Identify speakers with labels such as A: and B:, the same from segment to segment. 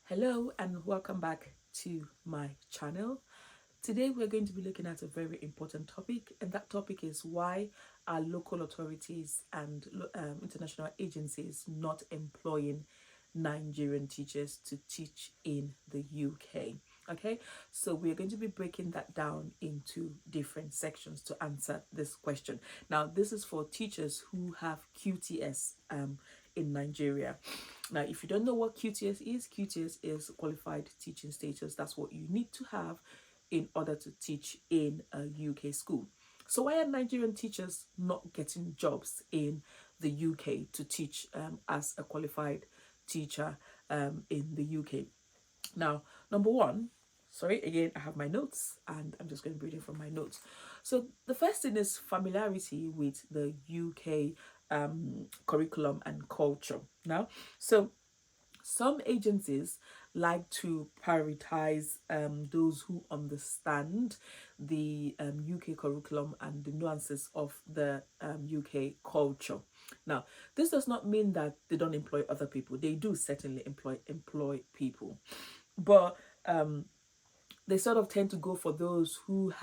A: Hello and welcome back to my channel. Today we're going to be looking at a very important topic, and that topic is why are local authorities and international agencies not employing Nigerian teachers to teach in the UK. Okay, so we're going to be breaking that down into different sections to answer this question. Now, this is for teachers who have QTS in Nigeria. Now, if you don't know what QTS is qualified teaching status. That's what you need to have in order to teach in a UK school. So why are Nigerian teachers not getting jobs in the UK to teach as a qualified teacher in the UK? Now, number one, sorry, again, I have my notes and I'm just going to be reading from my notes. So the first thing is familiarity with the UK curriculum and culture. Now, so some agencies like to prioritize those who understand the UK curriculum and the nuances of the UK culture. Now, this does not mean that they don't employ other people. They do certainly employ people, but they sort of tend to go for those who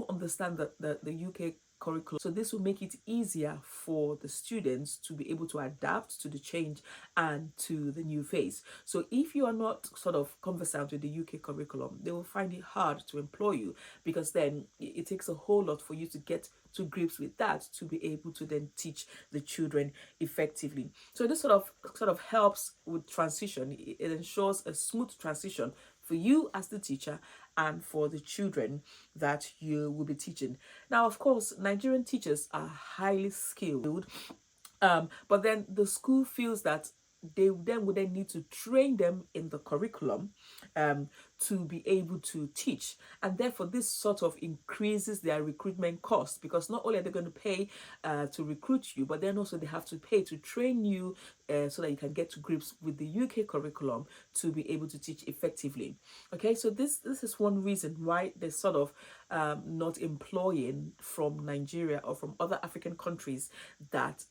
A: understand the UK curriculum. So this will make it easier for the students to be able to adapt to the change and to the new phase. So if you are not sort of conversant with the UK curriculum, they will find it hard to employ you, because then it takes a whole lot for you to get to grips with that to be able to then teach the children effectively. So this sort of helps with transition. It ensures a smooth transition for you as the teacher and for the children that you will be teaching. Now, of course, Nigerian teachers are highly skilled, but then the school feels that they then would then need to train them in the curriculum to be able to teach, and therefore this sort of increases their recruitment cost, because not only are they going to pay to recruit you, but then also they have to pay to train you so that you can get to grips with the UK curriculum to be able to teach effectively. Okay, so this is one reason why they're sort of not employing from Nigeria or from other African countries that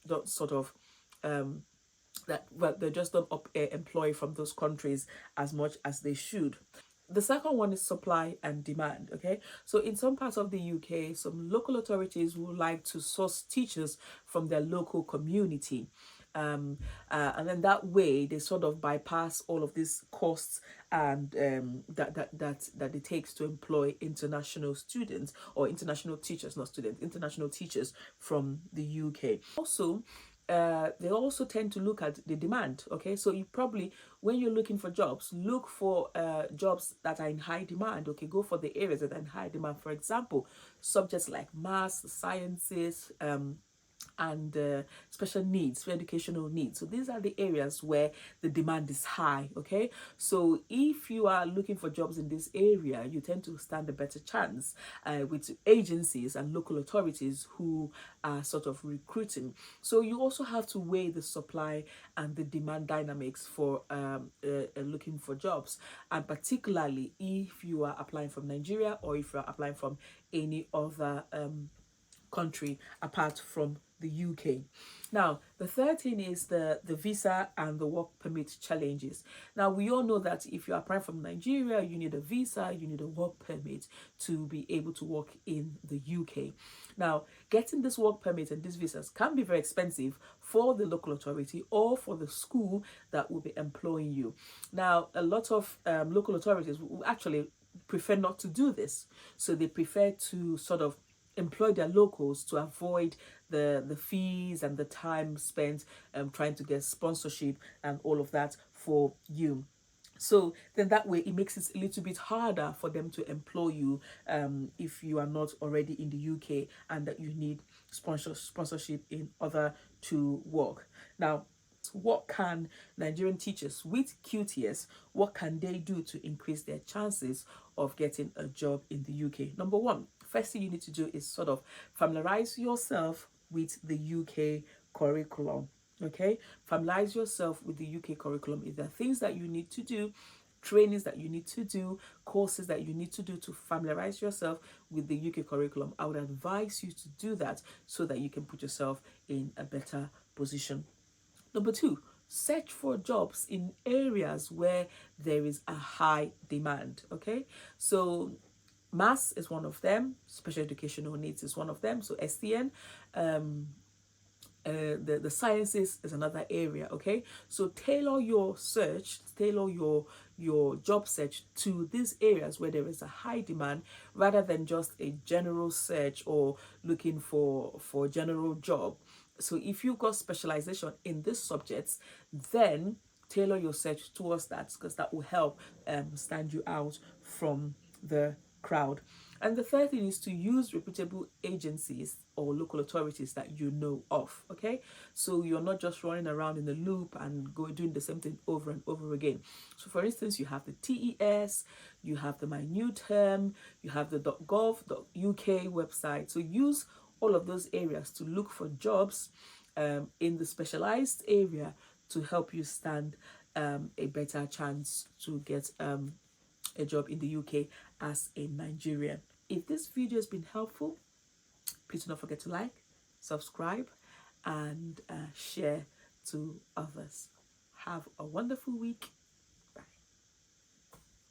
A: don't sort of that well, they just don't employ from those countries as much as they should. The second one is supply and demand. Okay, so in some parts of the UK, some local authorities would like to source teachers from their local community, and then that way they sort of bypass all of these costs and that it takes to employ international students or international teachers, not students, international teachers from the UK. Also, they also tend to look at the demand. Okay, so you probably, when you're looking for jobs, look for jobs that are in high demand. Okay, go for the areas that are in high demand. For example, subjects like maths, sciences, and special needs, for educational needs. So these are the areas where the demand is high. Okay, so if you are looking for jobs in this area, you tend to stand a better chance with agencies and local authorities who are sort of recruiting. So you also have to weigh the supply and the demand dynamics for looking for jobs, and particularly if you are applying from Nigeria or if you are applying from any other country apart from the UK. Now, the third thing is the visa and the work permit challenges. Now, we all know that if you apply from Nigeria, you need a visa, you need a work permit to be able to work in the UK. Now, getting this work permit and these visas can be very expensive for the local authority or for the school that will be employing you. Now, a lot of local authorities will actually prefer not to do this. So they prefer to sort of employ their locals to avoid the fees and the time spent trying to get sponsorship and all of that for you. So then that way it makes it a little bit harder for them to employ you if you are not already in the UK and that you need sponsorship in order to work. Now, what can Nigerian teachers with QTS, what can they do to increase their chances of getting a job in the UK? Number one, first thing you need to do is sort of familiarize yourself with the UK curriculum. Okay, familiarize yourself with the UK curriculum. If there are things that you need to do, trainings that you need to do, courses that you need to do to familiarize yourself with the UK curriculum, I would advise you to do that so that you can put yourself in a better position. Number two, search for jobs in areas where there is a high demand. Okay, so maths is one of them, special educational needs is one of them, so STN. The sciences is another area. Okay, so tailor your search, tailor your job search to these areas where there is a high demand, rather than just a general search or looking for general job. So if you got specialization in these subjects, then tailor your search towards that, because that will help stand you out from the crowd. And the third thing is to use reputable agencies or local authorities that you know of. Okay, so you're not just running around in the loop and doing the same thing over and over again. So for instance, you have the TES, you have the My New Term, you have the .gov.uk website. So use all of those areas to look for jobs in the specialized area to help you stand a better chance to get a job in the UK as a Nigerian. If this video has been helpful, please do not forget to like, subscribe, and share to others. Have a wonderful week.